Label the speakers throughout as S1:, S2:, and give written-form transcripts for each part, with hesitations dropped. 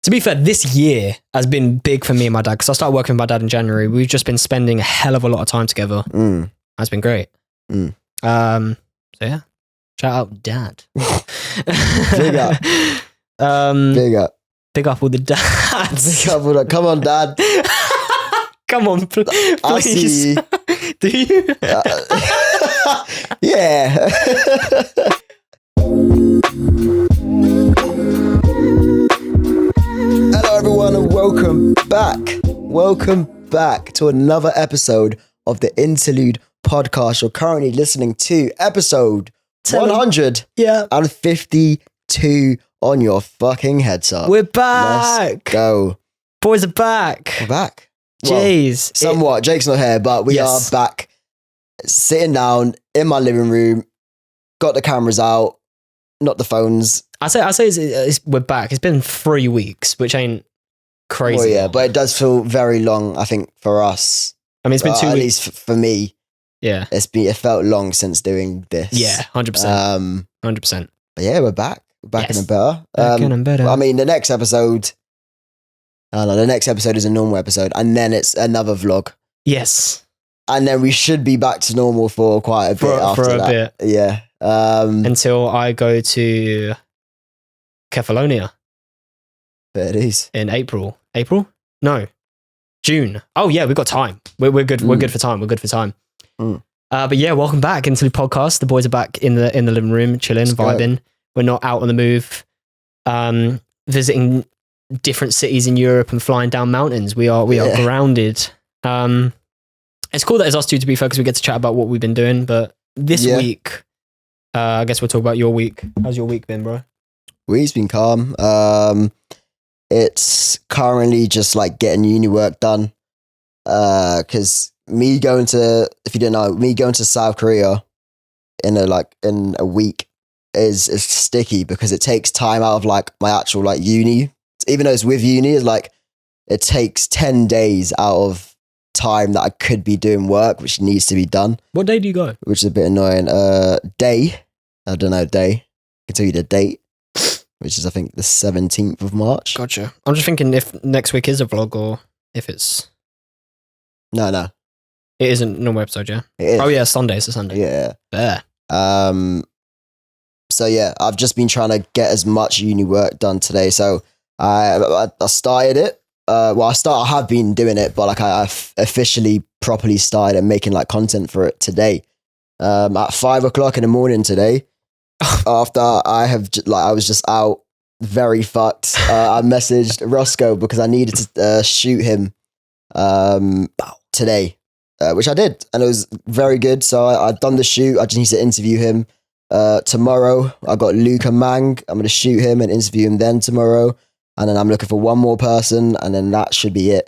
S1: To be fair, this year has been big for me and my dad because I started working with my dad in January. We've just been spending a hell of a lot of time together. That's been great. So yeah, shout out dad.
S2: Big up. Big up.
S1: Big up all the dads.
S2: Big up all the, come on, dad.
S1: Come on, please.
S2: I see.
S1: Do you?
S2: Yeah. Hello everyone and welcome back. Welcome back to another episode of the Interlude podcast. You're currently listening to episode 152 on your fucking headset.
S1: We're back.
S2: Let's go.
S1: Boys are back.
S2: We're back.
S1: Jeez.
S2: Well, somewhat. Jake's not here, but we are back sitting down in my living room. Got the cameras out, not the phones.
S1: I say we're back. It's been 3 weeks, which ain't crazy.
S2: Oh yeah, but it does feel very long, I think, for us.
S1: I mean, it's been 2 weeks.
S2: At least for me.
S1: Yeah.
S2: It felt long since doing this.
S1: Yeah, 100%. 100%.
S2: But yeah, we're back. We're back and better.
S1: Back and better.
S2: I mean, the next episode is a normal episode, and then it's another vlog.
S1: Yes.
S2: And then we should be back to normal for quite a bit after that. Bit. Yeah.
S1: Until I go to Kefalonia.
S2: There it is.
S1: In April. April? No. June. Oh yeah, we've got time. We're good. We're good for time. We're good for time. But yeah, welcome back into the podcast. The boys are back in the living room, chilling, vibing. We're not out on the move, visiting different cities in Europe and flying down mountains. We are grounded. It's cool that it's us two, to be fair, because we get to chat about what we've been doing. But this week, I guess we'll talk about your week. How's your week been, bro?
S2: Week's been calm. It's currently just like getting uni work done. Because me going to South Korea in a week is sticky because it takes time out of like my actual like uni. Even though it's with uni, it's like it takes 10 days out of time that I could be doing work, which needs to be done.
S1: What day do you go?
S2: Which is a bit annoying. Day. I don't know, day. I can tell you the date, which is I think the 17th of March.
S1: Gotcha. I'm just thinking if next week is a vlog or if it's...
S2: No.
S1: It isn't a normal episode, yeah?
S2: It is.
S1: Oh yeah, Sunday. It's a Sunday.
S2: Yeah.
S1: There.
S2: So yeah, I've just been trying to get as much uni work done today. So I started it. I have been doing it, but like I officially properly started making like content for it today. At 5:00 in the morning today, after I was just out very fucked. I messaged Roscoe because I needed to shoot him today, which I did, and it was very good. So I've done the shoot. I just need to interview him tomorrow. I got Luca Mang. I'm going to shoot him and interview him then tomorrow. And then I'm looking for one more person, and then that should be it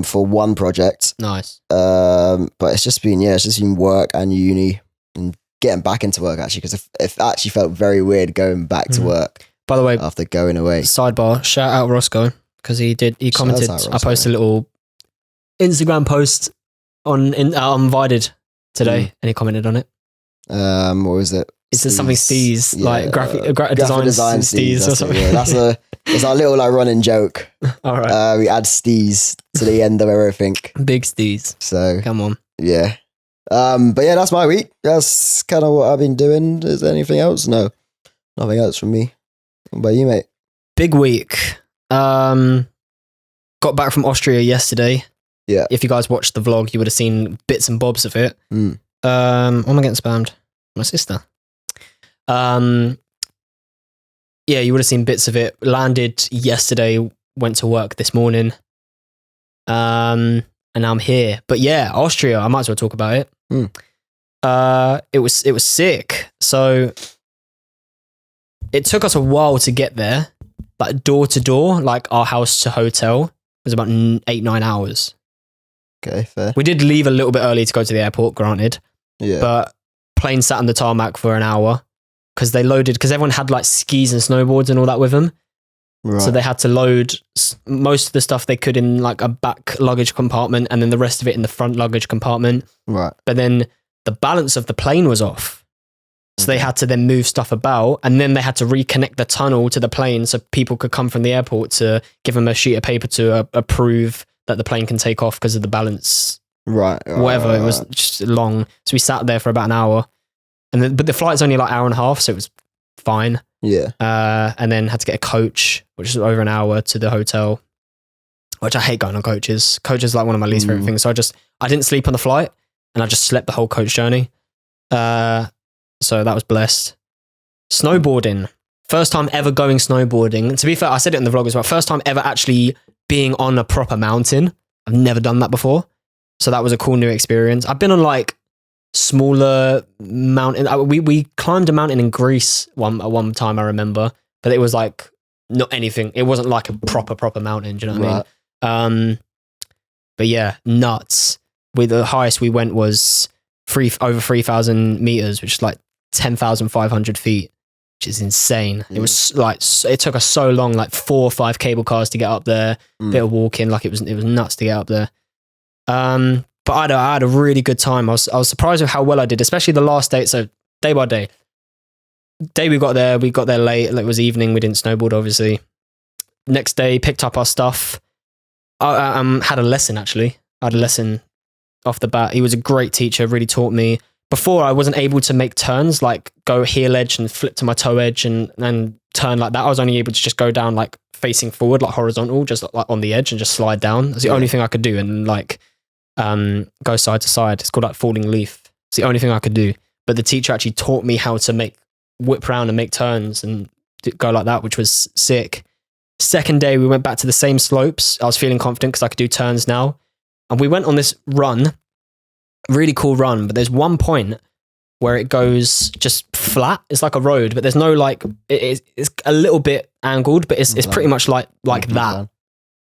S2: for one project.
S1: Nice.
S2: But it's just been work and uni and getting back into work actually, because it actually felt very weird going back to work. By the way, after going away.
S1: Sidebar, shout out Roscoe, because he commented. I posted a little Instagram post on Invited today, and he commented on it.
S2: What was it?
S1: It's just something Steez, like graphic design Steez or something. It's our little like running joke. All right. We add Steez to the end of everything. Big Steez.
S2: So
S1: come on.
S2: Yeah. But yeah, that's my week. That's kind of what I've been doing. Is there anything else? No. Nothing else from me. What about you, mate?
S1: Big week. Got back from Austria yesterday.
S2: Yeah.
S1: If you guys watched the vlog, you would have seen bits and bobs of it. What am I getting spammed? My sister. Yeah, you would have seen bits of it. Landed yesterday, went to work this morning. And now I'm here. But yeah, Austria, I might as well talk about it. It was sick. So it took us a while to get there, like door to door, like our house to hotel was about 8-9 hours.
S2: Okay, fair.
S1: We did leave a little bit early to go to the airport, granted. Yeah. But plane sat on the tarmac for an hour because everyone had like skis and snowboards and all that with them. Right. So they had to load most of the stuff they could in like a back luggage compartment and then the rest of it in the front luggage compartment.
S2: Right.
S1: But then the balance of the plane was off. So they had to then move stuff about, and then they had to reconnect the tunnel to the plane so people could come from the airport to give them a sheet of paper to approve that the plane can take off because of the balance.
S2: Right.
S1: Whatever. It was just long. So we sat there for about an hour, but the flight's only like an hour and a half, so it was fine.
S2: Yeah.
S1: And then had to get a coach, which is over an hour to the hotel, which I hate going on coaches. Coach is like one of my least favorite things. So I didn't sleep on the flight, and I just slept the whole coach journey. So that was blessed. Snowboarding. First time ever going snowboarding. And to be fair, I said it in the vlog as well. First time ever actually being on a proper mountain. I've never done that before. So that was a cool new experience. I've been on like smaller mountain. We climbed a mountain in Greece at one time, I remember. But it was like not anything. It wasn't like a proper mountain. Do you know what I mean? But yeah, nuts. The highest we went was over 3,000 meters, which is like 10,500 feet, which is insane. It was like, it took us so long, like 4 or 5 cable cars to get up there, bit of walking, like it was nuts to get up there. But I had a really good time. I was surprised with how well I did, especially the last day. So day by day we got there late. Like it was evening. We didn't snowboard, obviously. Next day, picked up our stuff. I had a lesson, actually. I had a lesson off the bat. He was a great teacher, really taught me. Before, I wasn't able to make turns, like go heel edge and flip to my toe edge and turn like that. I was only able to just go down like facing forward, like horizontal, just like on the edge and just slide down. That's the only thing I could do. And like go side to side. It's called like falling leaf. It's the only thing I could do. But the teacher actually taught me how to whip around and make turns and go like that, which was sick. Second day, we went back to the same slopes. I was feeling confident because I could do turns now. And we went on this run. Really cool run, but there's one point where it goes just flat. It's like a road, but there's no like, it's a little bit angled, but it's pretty much like that.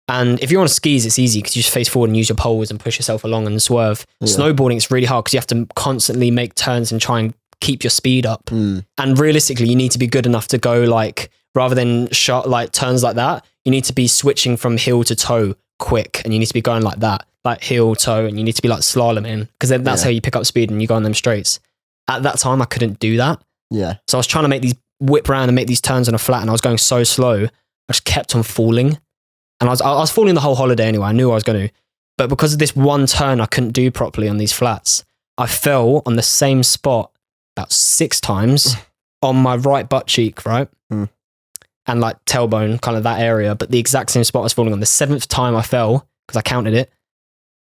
S1: And if you're on skis, it's easy because you just face forward and use your poles and push yourself along and swerve. Yeah. Snowboarding, it's really hard because you have to constantly make turns and try and keep your speed up. And realistically, you need to be good enough to go like, rather than shot like turns like that, you need to be switching from heel to toe quick, and you need to be going like that. Like heel, toe, and you need to be like slaloming because then that's how you pick up speed and you go on them straights. At that time, I couldn't do that. Yeah. So I was trying to make these whip around and make these turns on a flat, and I was going so slow. I just kept on falling, and I was falling the whole holiday anyway. I knew I was going to, but because of this one turn I couldn't do properly on these flats, I fell on the same spot about 6 times on my right butt cheek, right, and like tailbone, kind of that area, but the exact same spot I was falling on. The 7th time I fell, because I counted it,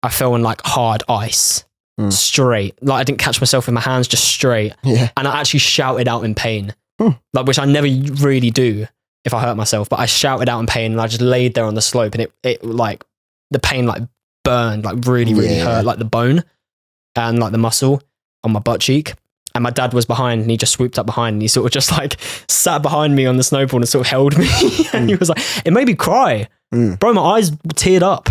S1: I fell on like hard ice, straight. Like I didn't catch myself with my hands, just straight. Yeah. And I actually shouted out in pain, like which I never really do if I hurt myself. But I shouted out in pain, and I just laid there on the slope, and it like the pain like burned, like really hurt, like the bone and like the muscle on my butt cheek. And my dad was behind, and he just swooped up behind, and he sort of just like sat behind me on the snowboard and sort of held me. And he was like, it made me cry, bro. My eyes teared up.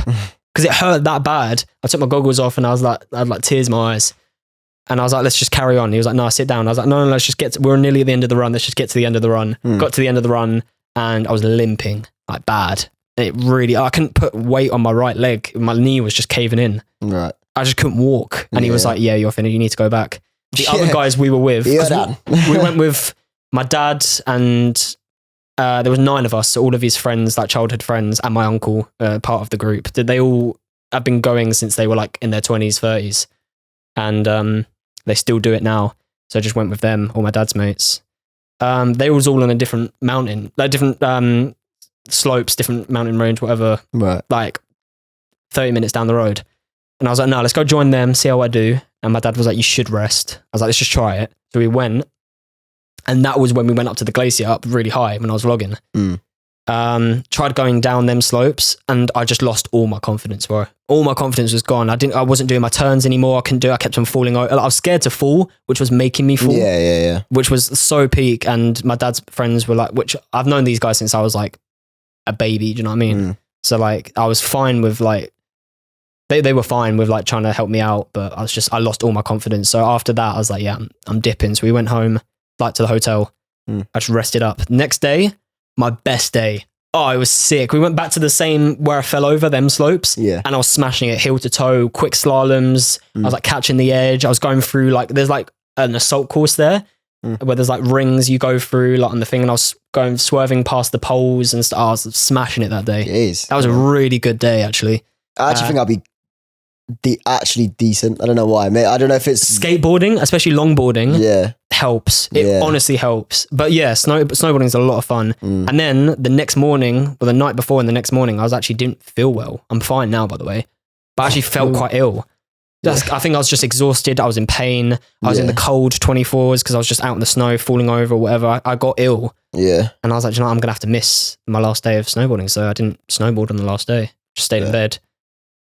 S1: Because it hurt that bad. I took my goggles off and I had like tears in my eyes. And I was like, let's just carry on. He was like, no, sit down. I was like, no, let's just we're nearly at the end of the run. Let's just get to the end of the run. Got to the end of the run and I was limping like bad. I couldn't put weight on my right leg. My knee was just caving in. Right. I just couldn't walk. And he was like, yeah, you're finished. You need to go back. The other guys we were with, we went with my dad and there was 9 of us, so all of his friends, like childhood friends, and my uncle, part of the group. They all have been going since they were like in their 20s, 30s, and they still do it now. So I just went with them, all my dad's mates. They was all on a different mountain, like different slopes, different mountain range, whatever. Right. Like 30 minutes down the road, and I was like, no, let's go join them, see how I do. And my dad was like, you should rest. I was like, let's just try it. So we went. And that was when we went up to the glacier, up really high when I was vlogging. Tried going down them slopes, and I just lost all my confidence, bro. All my confidence was gone. I wasn't doing my turns anymore. I kept on falling over. I was scared to fall, which was making me fall. Yeah. Which was so peak. And my dad's friends were like, which I've known these guys since I was like a baby. Do you know what I mean? So like, I was fine with like, they were fine with like trying to help me out, but I lost all my confidence. So after that, I was like, yeah, I'm dipping. So we went home, like to the hotel. I just rested up. Next day, my best day. Oh, it was sick. We went back to the same where I fell over them slopes. Yeah. And I was smashing it heel to toe, quick slaloms. I was like catching the edge. I was going through like, there's like an assault course there. where there's like rings you go through like on the thing, and I was swerving past the poles and stuff. I was smashing it that day.
S2: Jeez.
S1: That was a really good day, actually.
S2: I actually think I'll be actually decent. I don't know why, mate. I don't know if it's
S1: skateboarding, especially longboarding.
S2: Yeah,
S1: helps. It honestly helps. But yeah, snowboarding is a lot of fun. And then the next morning, or the night before, and the next morning, I didn't feel well. I'm fine now, by the way, but I actually felt quite ill. I think I was just exhausted. I was in pain. I was in the cold 24s because I was just out in the snow, falling over or whatever. I got ill.
S2: Yeah,
S1: and I was like, you know, I'm gonna have to miss my last day of snowboarding, so I didn't snowboard on the last day. Just stayed in bed.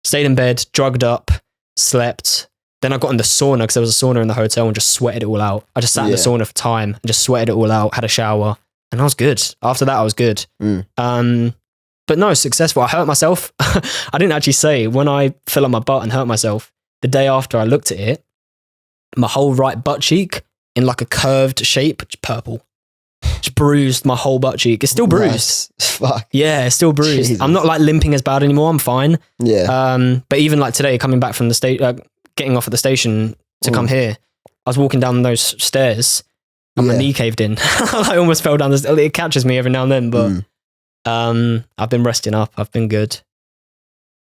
S1: Stayed in bed, drugged up, slept. Then I got in the sauna because there was a sauna in the hotel and just sweated it all out. I just sat in the sauna for time and just sweated it all out, had a shower, and I was good. After that, I was good. But no, successful. I hurt myself. I didn't actually say, when I fell on my butt and hurt myself, the day after I looked at it, my whole right butt cheek in like a curved shape, purple. Just bruised my whole butt cheek. It's still bruised.
S2: Nice. Fuck.
S1: Yeah, it's still bruised. Jesus. I'm not like limping as bad anymore. I'm fine.
S2: Yeah.
S1: But even like today, coming back from the station, getting off at the station to come here, I was walking down those stairs and my knee caved in. I almost fell down. It catches me every now and then, but I've been resting up. I've been good.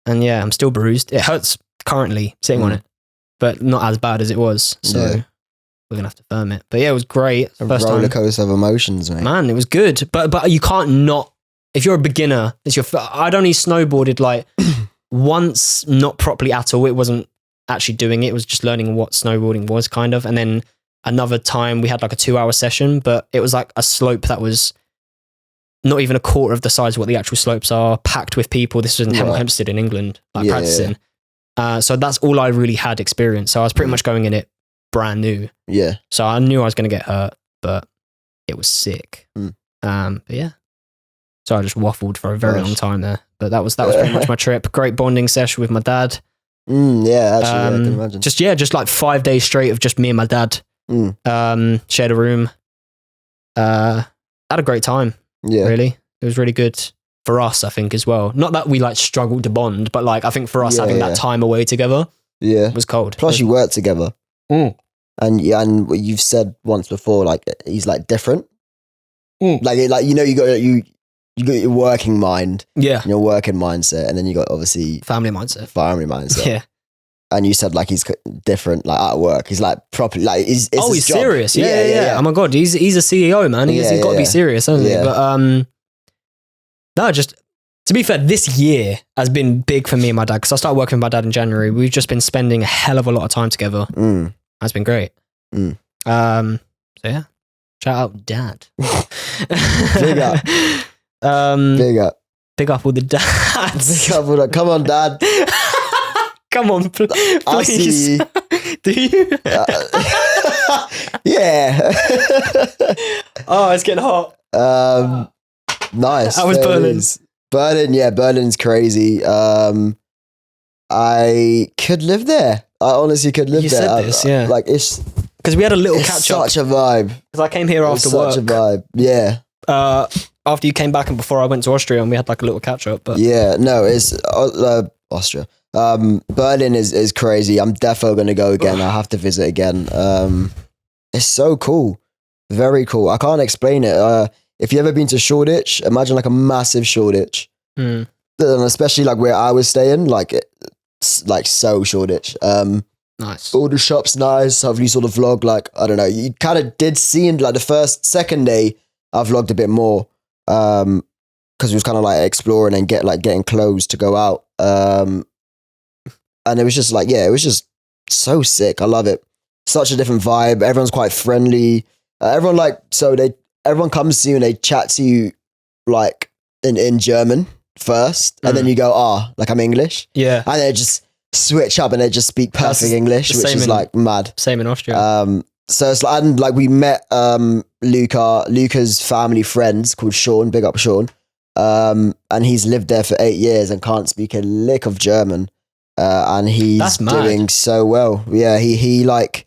S1: And yeah, I'm still bruised. It hurts currently sitting on it, but not as bad as it was. So we're gonna have to firm it. But yeah, it was great.
S2: First roller coaster of emotions, mate.
S1: Man, it was good. But you can't not. If you're a beginner, I'd only snowboarded like once, not properly at all. It wasn't actually doing it. It was just learning what snowboarding was, kind of. And then another time we had like a 2-hour session, but it was like a slope that was not even a quarter of the size of what the actual slopes are, packed with people. This was in Hempstead in England, like practicing. So that's all I really had experience. So I was pretty much going in it brand new.
S2: Yeah.
S1: So I knew I was going to get hurt, but it was sick. But yeah. So I just waffled for a very long time there. But that was pretty much my trip. Great bonding session with my dad.
S2: Yeah, actually, I can imagine.
S1: Just like 5 days straight of just me and my dad. Shared a room. Had a great time. Yeah. Really. It was really good for us, I think, as well. Not that we like struggled to bond, but like I think for us having that time away together was cold.
S2: Plus you work together. And you've said once before, like he's like different. Like you know, you got your working mind, your working mindset, and then you got obviously
S1: family mindset.
S2: Yeah. And you said like he's different, like at work. He's like properly like he's
S1: serious. Yeah. Oh my god, he's a CEO, man. He's got to be serious, hasn't he? But no, just to be fair, this year has been big for me and my dad because I started working with my dad in January. We've just been spending a hell of a lot of time together. That's been great. So yeah, shout out dad.
S2: Big up.
S1: Big up all the dads.
S2: Big up all the, come on, dad.
S1: Come on, please.
S2: I see.
S1: Do you?
S2: Yeah.
S1: Oh, it's getting hot.
S2: Nice.
S1: How was Berlin?
S2: Berlin's crazy. I could live there. I honestly could live there.
S1: You said this, yeah.
S2: Like it's
S1: because we had a little catch up.
S2: Such a vibe.
S1: Because I came here after work.
S2: Such a vibe. Yeah.
S1: After you came back and before I went to Austria, and we had like a little catch up. But
S2: yeah, no, it's Austria. Berlin is crazy. I'm defo gonna go again. I have to visit again. It's so cool, very cool. I can't explain it. If you ever been to Shoreditch, imagine like a massive Shoreditch, and especially like where I was staying, like so Shoreditch.
S1: Nice.
S2: All the shops nice. I've really sort of vlog like I don't know. You kind of did see in like the second day. I vlogged a bit more because we was kind of like exploring and getting clothes to go out. And it was just like, it was just so sick. I love it. Such a different vibe. Everyone's quite friendly. Everyone comes to you and they chat to you like in German first, and then you go, like I'm English.
S1: Yeah.
S2: And they just switch up and they just speak perfect English, which is like mad.
S1: Same in Austria.
S2: So it's like, and like we met Luca's family friends called Sean, big up Sean. And he's lived there for 8 years and can't speak a lick of German. And he's doing so well. Yeah, he like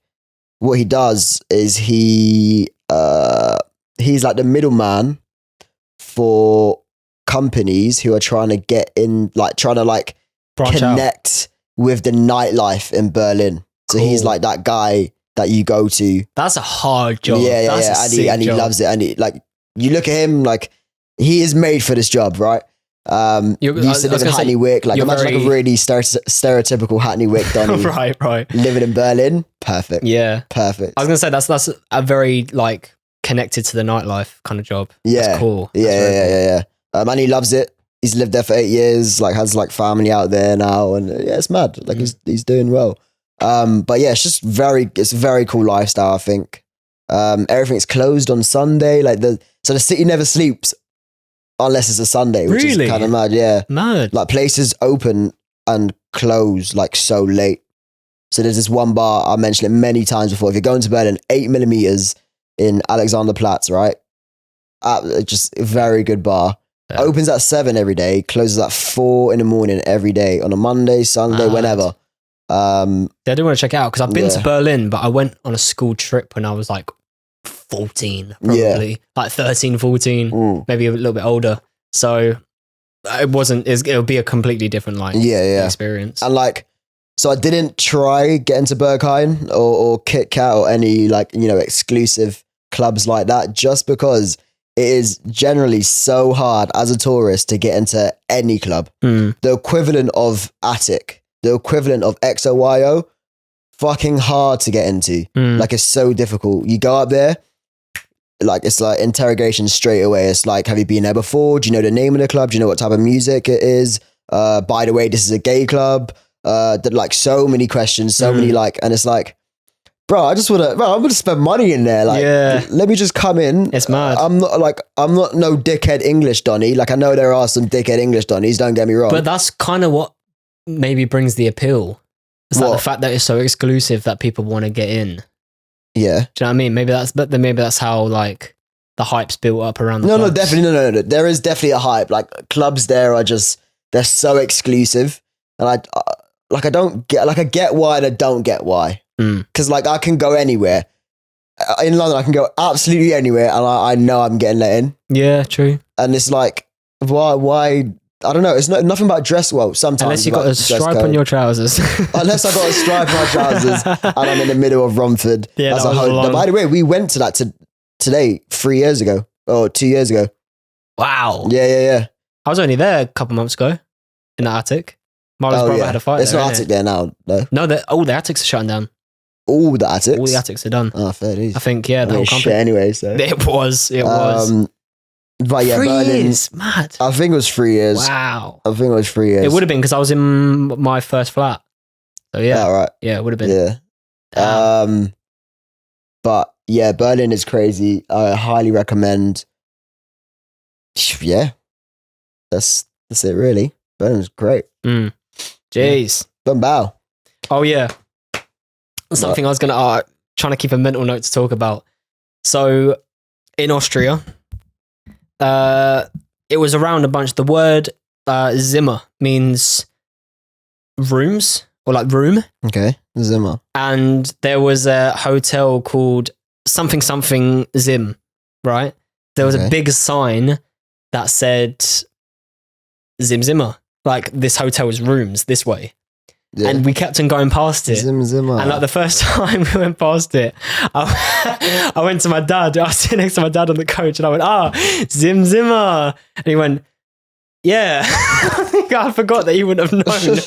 S2: what he does is he's like the middleman for companies who are trying to get in, like trying to like
S1: branch
S2: connect with the nightlife in Berlin. So he's like that guy that you go to.
S1: That's a hard job.
S2: Yeah,
S1: That's a
S2: and he loves it. And he, like, you look at him, like, he is made for this job, right? Used to live in Hackney Wick. Like, imagine like a really stereotypical Hackney Wick Donny.
S1: right.
S2: Living in Berlin. Perfect.
S1: Yeah.
S2: Perfect.
S1: I was going to say, that's a very, like, connected to the nightlife kind of job.
S2: Yeah.
S1: That's cool.
S2: Yeah. And he loves it. He's lived there for 8 years, like, has, like, family out there now. And yeah, it's mad. Like, he's doing well. But yeah, it's a very cool lifestyle, I think. Everything's closed on Sunday. So the city never sleeps unless it's a Sunday, which is kind of mad. Yeah.
S1: Mad.
S2: Like, places open and close like so late. So there's this one bar, I mentioned it many times before. If you're going to Berlin, 8mm in Alexanderplatz, right? Just a very good bar. Yeah. Opens at 7 every day, closes at 4 in the morning every day on a Monday, Sunday, whenever.
S1: I do want to check it out because I've been to Berlin, but I went on a school trip when I was like 14, probably like 13, 14, maybe a little bit older. So it'll be a completely different experience. And like, so I didn't try getting to Berghain or Kit Kat or any like, exclusive clubs like that, just because it is generally so hard as a tourist to get into any club. The equivalent of Attic, the equivalent of XOYO, fucking hard to get into. Like, it's so difficult. You go up there, like, it's like interrogation straight away. It's like, have you been there before? Do you know the name of the club? Do you know what type of music it is? By the way, this is a gay club. Like, so many questions, so many like, and it's like, bro, I'm gonna spend money in there. Like, let me just come in. It's mad.
S2: I'm not no dickhead English Donny. Like, I know there are some dickhead English Donnies, don't get me wrong.
S1: But that's kind of what maybe brings the appeal. It's like the fact that it's so exclusive that people want to get in.
S2: Yeah.
S1: Do you know what I mean? Maybe that's how like the hype's built up around the
S2: No,
S1: clubs.
S2: definitely. No. There is definitely a hype. Like, clubs there are they're so exclusive. And I get why and I don't get why. Because like, I can go anywhere. In London, I can go absolutely anywhere and I know I'm getting let in.
S1: Yeah, true.
S2: And it's like, why? I don't know. It's nothing about dress. Well, sometimes.
S1: Unless you got a stripe on your trousers.
S2: Unless I got a stripe on my trousers and I'm in the middle of Romford.
S1: Yeah,
S2: as a whole. By the way, we went to that today 3 years ago. Or 2 years ago.
S1: Wow.
S2: Yeah.
S1: I was only there a couple months ago in the attic. Marlon's brother had a fight.
S2: It's not attic there now, though.
S1: No, all the attics are shutting down.
S2: All the attics?
S1: All the attics are done.
S2: Oh, fair dues.
S1: I think, the whole company.
S2: Shit anyway, so.
S1: It was.
S2: But yeah,
S1: 3
S2: Berlin,
S1: years, mad.
S2: I think it was 3 years.
S1: Wow.
S2: I think it was 3 years.
S1: It would have been because I was in my first flat. So yeah.
S2: Oh, right.
S1: Yeah, it would have been.
S2: Yeah.
S1: Damn.
S2: But yeah, Berlin is crazy. I highly recommend. Yeah. That's it really. Berlin's great.
S1: Jeez.
S2: Bow.
S1: Oh yeah. Something I was gonna trying to keep a mental note to talk about. So in Austria, it was around a bunch. The word Zimmer means rooms or like room.
S2: Okay, Zimmer.
S1: And there was a hotel called something Zim, right? There was a big sign that said Zimmer. Like, this hotel is rooms this way. Yeah. And we kept on going past it.
S2: Zimmer.
S1: And like the first time we went past it, I went to my dad. I was sitting next to my dad on the coach and I went, Zimmer. And he went, yeah. I forgot that he wouldn't have known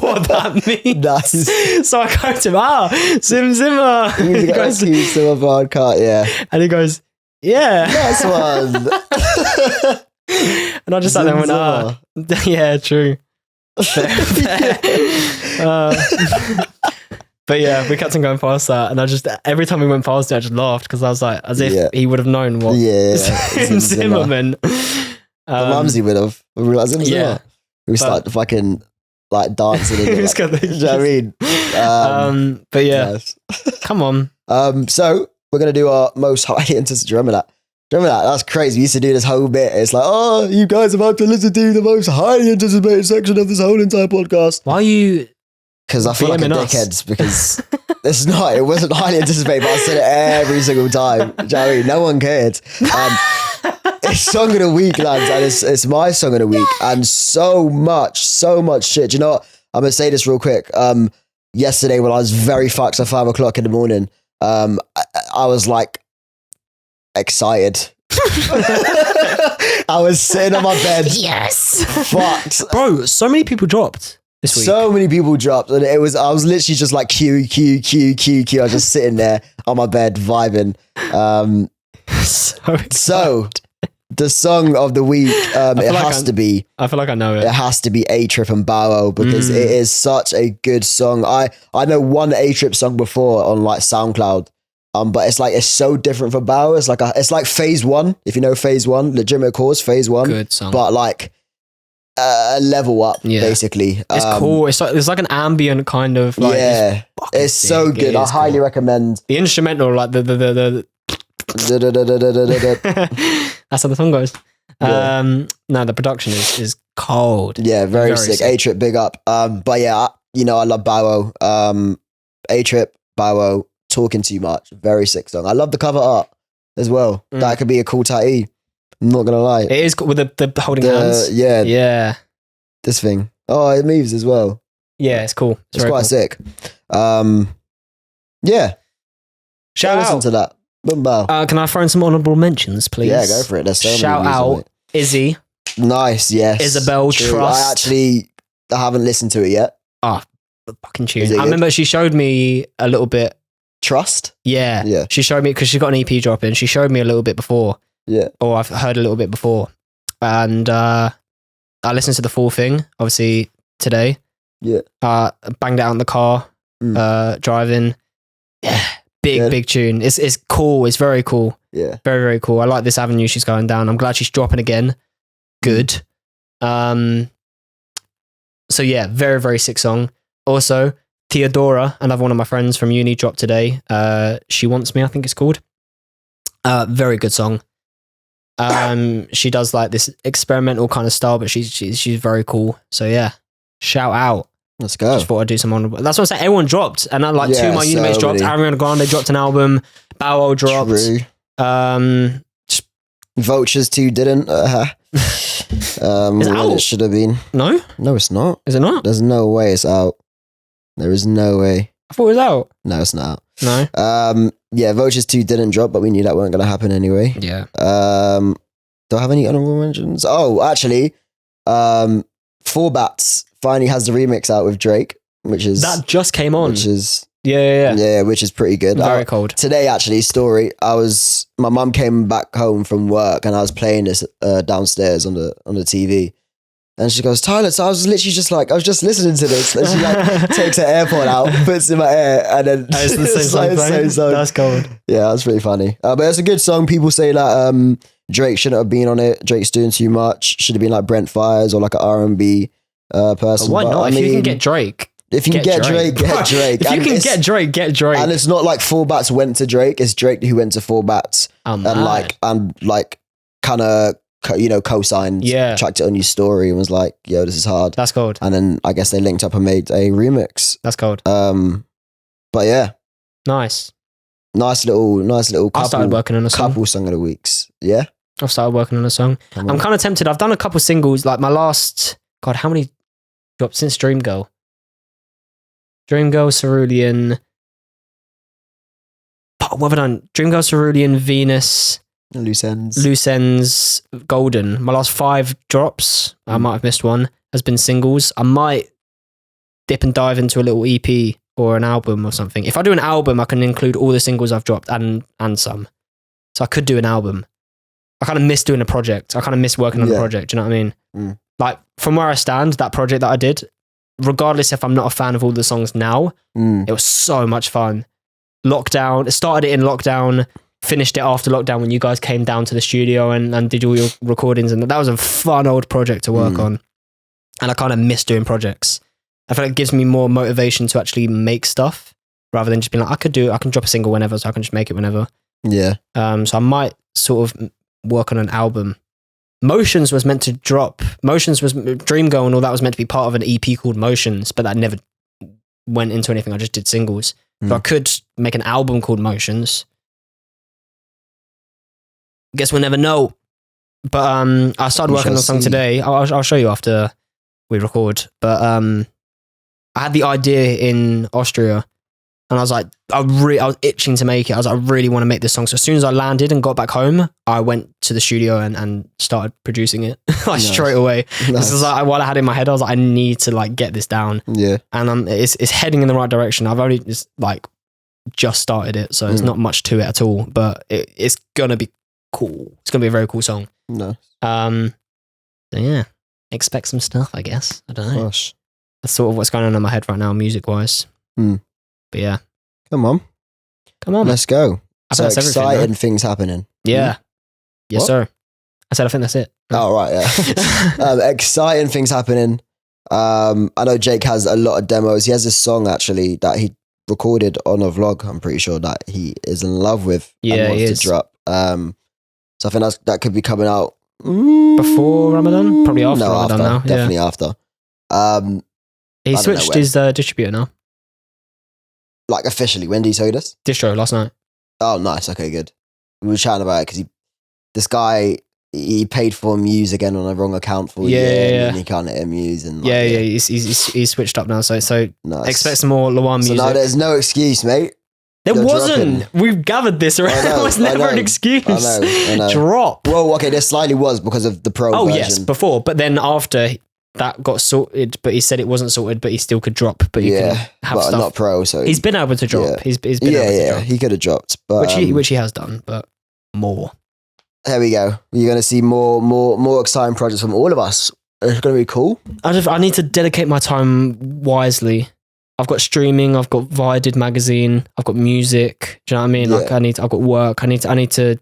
S1: what that means.
S2: Nice.
S1: So I go to him, Zimmer.
S2: He goes, Zimmer cart, yeah.
S1: And he goes, yeah.
S2: Nice one.
S1: And I just sat there and went, yeah, true. Fair. But yeah, we kept on going past that, and I just every time we went past it, I just laughed because I was like, as if he would have known what Zimmer meant.
S2: The mumsy would have. We were like, Zimmer. We started fucking like dancing. You know what I mean?
S1: But yeah, nice. Come on.
S2: So we're gonna do our most highly anticipated. Remember that? That's crazy. We used to do this whole bit. It's like, oh, you guys are about to listen to the most highly anticipated section of this whole entire podcast.
S1: Why are you?
S2: Because I feel like a dickhead. Because it wasn't highly anticipated, but I said it every single time. Do you know what I mean? No one cared. It's song of the week, lads, and it's my song of the week, and so much shit. Do you know what? I'm gonna say this real quick. Yesterday when I was very fucked at 5 o'clock in the morning, I was like excited. I was sitting on my bed.
S1: Yes.
S2: Fucked.
S1: Bro, so many people dropped this week.
S2: So many people dropped, and I was literally just like Q. I was just sitting there on my bed vibing. So the song of the week, it has to be.
S1: I feel like I know it.
S2: It has to be A-Trip and Bow because it is such a good song. I know one A-Trip song before on like SoundCloud, but it's so different for Bow. It's like Phase One, if you know Phase One, Legitimate Cause, Phase One.
S1: Good song,
S2: but like a level up, basically.
S1: It's cool. It's like an ambient kind of like.
S2: Yeah, it's so good. I highly recommend
S1: the instrumental, like the That's how the song goes. No, the production is cold.
S2: Yeah, very sick. A-Trip, big up. But yeah, I love Bow. A-Trip, Bow, Talking Too Much. Very sick song. I love the cover art as well. That could be a cool tattoo. I'm not gonna lie.
S1: It is cool with the holding hands.
S2: Yeah. This thing. Oh, it moves as well.
S1: Yeah, it's cool.
S2: It's quite sick. Yeah.
S1: Shout out.
S2: Listen to that.
S1: Can I throw in some honourable mentions, please?
S2: Yeah, go for it. There's so
S1: Shout
S2: many
S1: out Izzy.
S2: Nice, yes.
S1: Isabel
S2: True.
S1: Trust.
S2: I haven't listened to it yet.
S1: Fucking tune. I remember she showed me a little bit.
S2: Trust?
S1: Yeah. She showed me, because she got an EP drop in. She showed me a little bit before.
S2: Yeah.
S1: Or I've heard a little bit before. And I listened to the full thing, obviously, today.
S2: Yeah.
S1: Banged it out in the car, driving. Yeah. Big tune. It's cool. It's very cool.
S2: Yeah.
S1: Very, very cool. I like this avenue she's going down. I'm glad she's dropping again. Good. So yeah, very, very sick song. Also, Theodora, another one of my friends from uni, dropped today. She Wants Me, I think it's called. Very good song. She does like this experimental kind of style, but she's very cool. So yeah, shout out.
S2: Let's go.
S1: Just thought I'd do some honorable. That's what I'm saying. Everyone dropped, and then two of my uni mates dropped. Ariana Grande dropped an album. Bow Wow dropped.
S2: True. Vultures 2 didn't. When it should have been.
S1: No,
S2: it's not.
S1: Is it not?
S2: There's no way it's out. There is no way.
S1: I thought it was out.
S2: No, it's not out.
S1: No.
S2: Yeah, Vultures 2 didn't drop, but we knew that weren't going to happen anyway.
S1: Yeah.
S2: Do I have any honorable mentions? Oh, actually, Four Bats finally has the remix out with Drake, that just came on. Which is which is pretty good.
S1: Very cold.
S2: Today, actually, my mum came back home from work and I was playing this downstairs on the TV. And she goes, Tyler, so I was literally just like, I was just listening to this. And she like takes her AirPod out, puts it in my ear, and then
S1: it's the same song. That's cold.
S2: Yeah, that's pretty funny. But it's a good song. People say that Drake shouldn't have been on it. Drake's doing too much. Should have been like Brent Fires or like an R&B person.
S1: Why not? If you can get Drake.
S2: If you can get Drake, get Drake.
S1: If you can get Drake, get Drake.
S2: And it's not like Four Bats went to Drake. It's Drake who went to Four Bats. And kind of co-signed, tracked it on your story and was like, yo, this is hard.
S1: That's cold.
S2: And then I guess they linked up and made a remix.
S1: That's cold.
S2: But yeah.
S1: Nice
S2: little couple.
S1: I started working on a song.
S2: Couple song of the weeks. Yeah.
S1: I've started working on a song. I'm kind of tempted. I've done a couple singles, like my last, God, how many dropped since Dream Girl, Cerulean. What have I done? Dream Girl, Cerulean, Venus,
S2: Loose
S1: Ends, Golden. My last 5 drops, I might have missed one, has been singles. I might dip and dive into a little EP or an album or something. If I do an album, I can include all the singles I've dropped and some. So I could do an album. I kind of miss doing a project. I kind of miss working on a project. Do you know what I mean? Like, from where I stand, that project that I did, regardless if I'm not a fan of all the songs now, it was so much fun. Lockdown, started it in lockdown, finished it after lockdown when you guys came down to the studio and did all your recordings, and that was a fun old project to work on. And I kind of miss doing projects. I feel like it gives me more motivation to actually make stuff rather than just being like, I can drop a single whenever, so I can just make it whenever.
S2: Yeah.
S1: So I might sort of work on an album. Motions was meant to drop. Motions was Dream Girl and all that was meant to be part of an EP called Motions, but that never went into anything. I just did singles. So I could make an album called Motions. Guess we'll never know. But I started working on a song today. I'll show you after we record. But I had the idea in Austria And I was like, I was itching to make it. I was like, I really want to make this song. So as soon as I landed and got back home, I went to the studio and started producing it like straight away. Nice. This is like what I had in my head. I was like, I need to like get this down.
S2: Yeah.
S1: And it's heading in the right direction. I've only just started it, so there's not much to it at all. But it's gonna be cool. It's gonna be a very cool song.
S2: No.
S1: So yeah, expect some stuff. I guess I don't know.
S2: Gosh.
S1: That's sort of what's going on in my head right now, music wise. But yeah.
S2: Come on. Let's go. So exciting things happening.
S1: Yeah. Yes,
S2: what?
S1: sir. I said I think that's it.
S2: Oh, right, yeah. Exciting things happening. I know Jake has a lot of demos. He has this song actually that he recorded on a vlog. I'm pretty sure that he is in love with and wants to drop. So I think that could be coming out
S1: before Ramadan? Probably after Ramadan now.
S2: Definitely after.
S1: He switched his distributor now.
S2: Like officially, when did he tell you this?
S1: Distro last night.
S2: Oh, nice. Okay, good. We were chatting about it because this guy, he paid for Muse again on a wrong account for a year, and he can't let him use. And
S1: he's switched up now. So
S2: nice.
S1: Expect some more Lawan music.
S2: So now there's no excuse, mate.
S1: There wasn't. We've gathered this already. There was never an excuse.
S2: I know.
S1: Drop.
S2: Well, okay, there slightly was because of the pro version.
S1: Yes, before. But then after that got sorted, but he said it wasn't sorted, but he still could drop. But you can have stuff.
S2: Not pro, so
S1: he's been able to drop.
S2: Yeah.
S1: He's been able to drop.
S2: He could have dropped, but
S1: which he has done, but more.
S2: There we go. You're gonna see more exciting projects from all of us. It's gonna be cool.
S1: I need to dedicate my time wisely. I've got streaming. I've got Reunited magazine. I've got music. Do you know what I mean? Like I've got work. I need to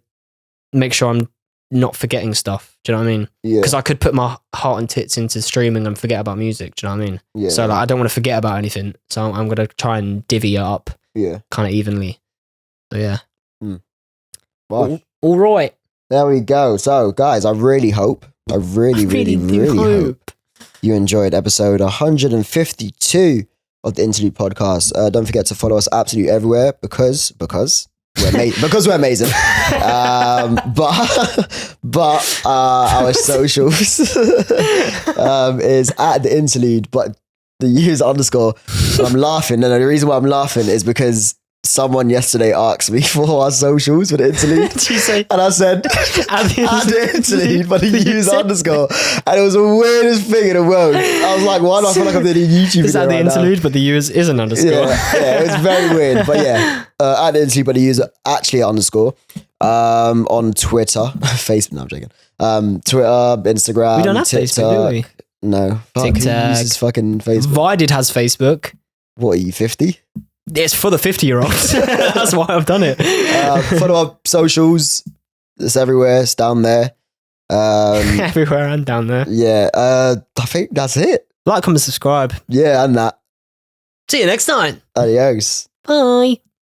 S1: make sure I'm not forgetting stuff. Do you know what I mean?
S2: Yeah.
S1: Because I could put my heart and tits into streaming and forget about music. Do you know what I mean?
S2: Yeah.
S1: So like I don't want to forget about anything. So I'm gonna try and divvy it up.
S2: Yeah.
S1: Kind of evenly. So yeah.
S2: All
S1: right.
S2: There we go. So guys, I really hope you enjoyed episode 152 of the Interlude podcast. Don't forget to follow us absolutely everywhere because we're amazing. But our socials is at the Interlude, but the user underscore. And I'm laughing. No, the reason why I'm laughing is because someone yesterday asked me for our socials for the Interlude.
S1: Did you say?
S2: And I said, at the Interlude, but the user underscore. And it was the weirdest thing in the world. I was like, why do I feel like I'm doing a YouTube video?
S1: Is that the Interlude, but the user is an underscore?
S2: Yeah, it was very weird. But yeah, at the Interlude, but the user actually underscore. On Twitter, Facebook, no, I'm joking. Twitter, Instagram,
S1: we don't have
S2: TikTok.
S1: Facebook, do we?
S2: No.
S1: TikTok.
S2: Uses fucking Facebook.
S1: Reunited has Facebook.
S2: What are you, 50?
S1: It's for the 50-year-olds. That's why I've done it.
S2: Follow our socials. It's everywhere. It's down there.
S1: Everywhere and down there.
S2: Yeah. I think that's it.
S1: Like, comment, subscribe.
S2: Yeah, and that.
S1: See you next time.
S2: Adios.
S1: Bye.